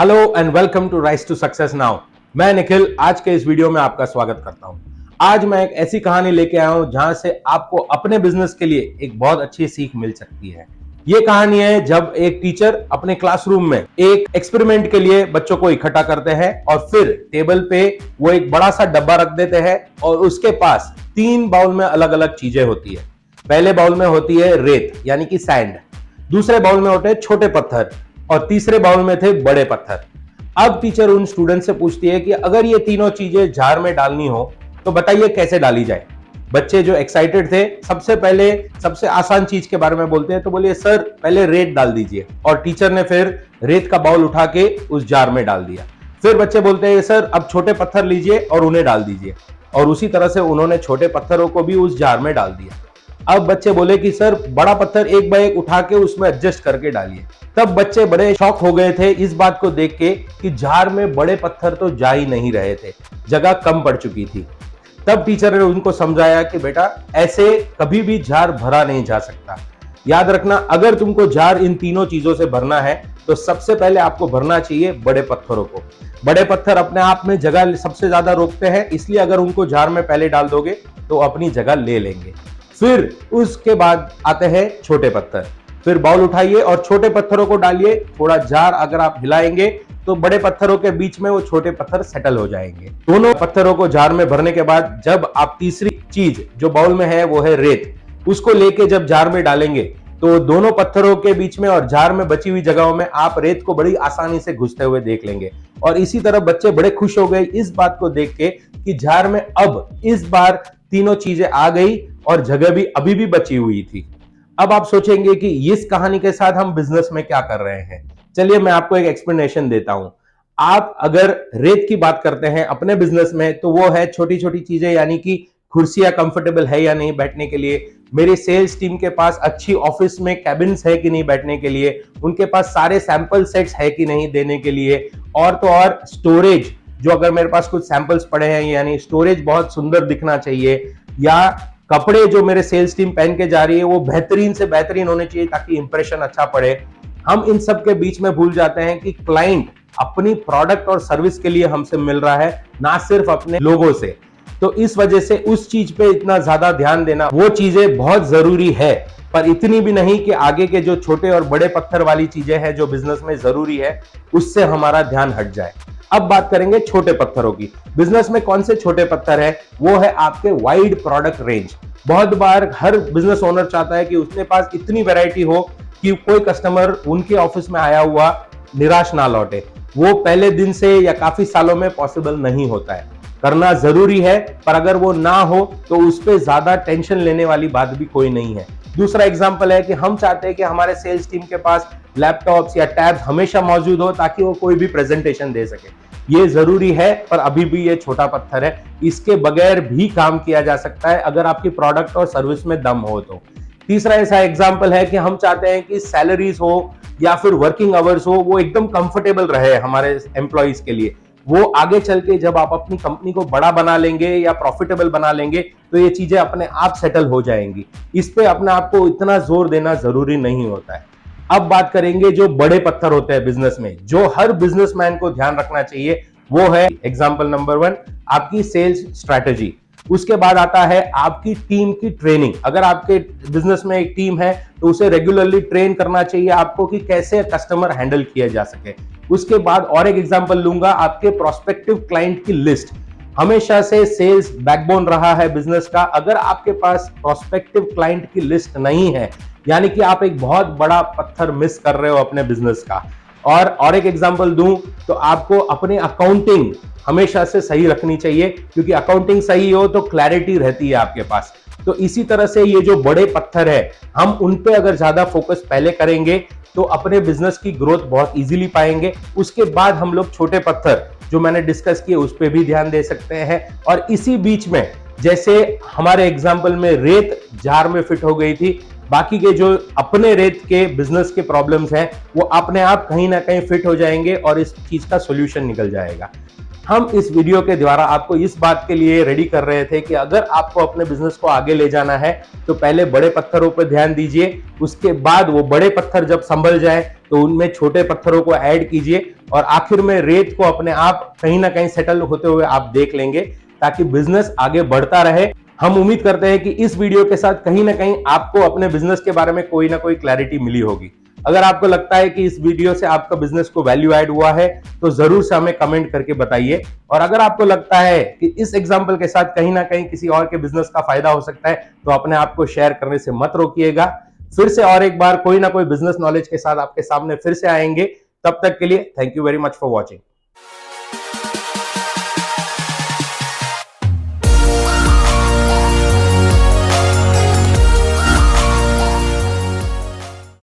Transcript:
Hello and welcome to rise to success now. मैं निखिल आज के इस वीडियो में आपका स्वागत करता हूं। आज मैं एक ऐसी कहानी लेके आया हूं जहां से आपको अपने बिजनेस के लिए एक बहुत अच्छी सीख मिल सकती है। ये कहानी है जब एक टीचर अपने क्लासरूम में एक एक्सपेरिमेंट के लिए बच्चों को इकट्ठा करते हैं और फिर टेबल पे वो एक बड़ा सा डब्बा रख देते हैं और उसके पास 3 बाउल में अलग अलग चीजें होती है। पहले बाउल में होती है रेत यानी कि सैंड, दूसरे बाउल में होते हैं छोटे पत्थर और तीसरे बाउल में थे बड़े पत्थर। अब टीचर उन स्टूडेंट से पूछती है कि अगर ये तीनों चीजें जार में डालनी हो तो बताइए कैसे डाली जाए। बच्चे जो एक्साइटेड थे सबसे पहले सबसे आसान चीज के बारे में बोलते हैं, तो बोलिए सर पहले रेत डाल दीजिए। और टीचर ने फिर रेत का बाउल उठा के उस जार में डाल दिया। फिर बच्चे बोलते हैं सर अब छोटे पत्थर लीजिए और उन्हें डाल दीजिए। और उसी तरह से उन्होंने छोटे पत्थरों को भी उस जार में डाल दिया। अब बच्चे बोले कि सर बड़ा पत्थर एक बाय एक उठा के उसमें एडजस्ट करके डालिए। तब बच्चे बड़े शॉक हो गए थे इस बात को देख के कि जार में बड़े पत्थर तो जा ही नहीं रहे थे, जगह कम पड़ चुकी थी। तब टीचर ने उनको समझाया कि बेटा ऐसे कभी भी जार भरा नहीं जा सकता। याद रखना अगर तुमको जार इन तीनों चीजों से भरना है तो सबसे पहले आपको भरना चाहिए बड़े पत्थरों को। बड़े पत्थर अपने आप में जगह सबसे ज्यादा रोकते हैं, इसलिए अगर उनको जार में पहले डाल दोगे तो अपनी जगह ले लेंगे। फिर उसके बाद आते हैं छोटे पत्थर। फिर बाउल उठाइए और छोटे पत्थरों को डालिए। थोड़ा जार अगर आप हिलाएंगे तो बड़े पत्थरों के बीच में वो छोटे पत्थर सेटल हो जाएंगे। दोनों पत्थरों को जार में भरने के बाद जब आप तीसरी चीज जो बाउल में है वो है रेत, उसको लेके जब जार में डालेंगे तो दोनों पत्थरों के बीच में और जार में बची हुई जगहों में आप रेत को बड़ी आसानी से घुसते हुए देख लेंगे। और इसी तरह बच्चे बड़े खुश हो गए इस बात को देख के कि जार में अब इस बार तीनों चीजें आ गई और जगह भी अभी भी बची हुई थी। अब आप सोचेंगे कि इस कहानी के साथ हम बिजनेस में क्या कर रहे हैं। चलिए मैं आपको एक एक्सप्लेनेशन देता हूं। आप अगर रेत की बात करते हैं अपने बिजनेस में तो वो है छोटी छोटी चीजें, यानी कि कुर्सियां कंफर्टेबल है या नहीं बैठने के लिए, मेरी सेल्स टीम के पास अच्छी ऑफिस में कैबिन्स है कि नहीं बैठने के लिए, उनके पास सारे सैंपल सेट्स है कि नहीं देने के लिए, और तो और स्टोरेज, जो अगर मेरे पास कुछ सैंपल्स पड़े हैं यानी स्टोरेज बहुत सुंदर दिखना चाहिए, या कपड़े जो मेरे सेल्स टीम पहन के जा रही है वो बेहतरीन से बेहतरीन होने चाहिए ताकि इंप्रेशन अच्छा पड़े। हम इन सब के बीच में भूल जाते हैं कि क्लाइंट अपनी प्रोडक्ट और सर्विस के लिए हमसे मिल रहा है, ना सिर्फ अपने लोगों से। तो इस वजह से उस चीज पे इतना ज्यादा ध्यान देना, वो चीजें बहुत जरूरी है, पर इतनी भी नहीं कि आगे के जो छोटे और बड़े पत्थर वाली चीजें हैं जो बिजनेस में जरूरी है उससे हमारा ध्यान हट जाए। अब बात करेंगे छोटे पत्थरों की। बिजनेस में कौन से छोटे पत्थर है? वो है आपके वाइड प्रोडक्ट रेंज। बहुत बार हर बिजनेस ओनर चाहता है कि उसके पास इतनी वैरायटी हो कि कोई कस्टमर उनके ऑफिस में आया हुआ निराश ना लौटे। वो पहले दिन से या काफी सालों में पॉसिबल नहीं होता है। करना जरूरी है, पर अगर वो ना हो तो उस पर ज्यादा टेंशन लेने वाली बात भी कोई नहीं है। दूसरा एग्जांपल है कि हम चाहते हैं कि हमारे सेल्स टीम के पास लैपटॉप्स या टैब्स हमेशा मौजूद हो ताकि वो कोई भी प्रेजेंटेशन दे सके। ये जरूरी है, पर अभी भी ये छोटा पत्थर है, इसके बगैर भी काम किया जा सकता है अगर आपकी प्रोडक्ट और सर्विस में दम हो तो। तीसरा ऐसा एग्जांपल है कि हम चाहते हैं कि सैलरीज हो या फिर वर्किंग आवर्स हो वो एकदम कंफर्टेबल रहे हमारे एम्प्लॉइज के लिए। वो आगे चल के जब आप अपनी कंपनी को बड़ा बना लेंगे या प्रॉफिटेबल बना लेंगे तो ये चीजें अपने आप सेटल हो जाएंगी। इस पे अपने आप को इतना जोर देना जरूरी नहीं होता है। अब बात करेंगे जो बड़े पत्थर होते हैं बिजनेस में, जो हर बिजनेसमैन को ध्यान रखना चाहिए, वो है एग्जांपल नंबर 1 आपकी सेल्स स्ट्रैटेजी। उसके बाद आता है आपकी टीम की ट्रेनिंग। अगर आपके बिजनेस में एक टीम है तो उसे रेगुलरली ट्रेन करना चाहिए आपको कि कैसे कस्टमर हैंडल किया जा सके। उसके बाद और एक एग्जांपल लूंगा, आपके प्रोस्पेक्टिव क्लाइंट की लिस्ट। हमेशा से सेल्स बैकबोन रहा है बिजनेस का। अगर आपके पास प्रोस्पेक्टिव क्लाइंट की लिस्ट नहीं है यानी कि आप एक बहुत बड़ा पत्थर मिस कर रहे हो अपने बिजनेस का। और एक एग्जांपल दूं तो आपको अपने अकाउंटिंग हमेशा से सही रखनी चाहिए, क्योंकि अकाउंटिंग सही हो तो क्लैरिटी रहती है आपके पास। तो इसी तरह से ये जो बड़े पत्थर है हम उन पे अगर ज्यादा फोकस पहले करेंगे तो अपने बिजनेस की ग्रोथ बहुत इजीली पाएंगे। उसके बाद हम लोग छोटे पत्थर जो मैंने डिस्कस किए उस पर भी ध्यान दे सकते हैं। और इसी बीच में जैसे हमारे एग्जाम्पल में रेत जार में फिट हो गई थी, बाकी के जो अपने रेत के बिजनेस के प्रॉब्लम्स हैं वो अपने आप कहीं ना कहीं फिट हो जाएंगे और इस चीज का सॉल्यूशन निकल जाएगा। हम इस वीडियो के द्वारा आपको इस बात के लिए रेडी कर रहे थे कि अगर आपको अपने बिजनेस को आगे ले जाना है तो पहले बड़े पत्थरों पर ध्यान दीजिए, उसके बाद वो बड़े पत्थर जब संभल जाए तो उनमें छोटे पत्थरों को ऐड कीजिए और आखिर में रेत को अपने आप कहीं ना कहीं सेटल होते हुए आप देख लेंगे, ताकि बिजनेस आगे बढ़ता रहे। हम उम्मीद करते हैं कि इस वीडियो के साथ कहीं ना कहीं आपको अपने बिजनेस के बारे में कोई ना कोई क्लैरिटी मिली होगी। अगर आपको लगता है कि इस वीडियो से आपका बिजनेस को वैल्यू ऐड हुआ है तो जरूर से हमें कमेंट करके बताइए, और अगर आपको लगता है कि इस एग्जांपल के साथ कहीं ना कहीं किसी और के बिजनेस का फायदा हो सकता है तो अपने आप को शेयर करने से मत रोकिएगा। फिर से और एक बार कोई ना कोई बिजनेस नॉलेज के साथ आपके सामने फिर से आएंगे। तब तक के लिए thank you very much for watching.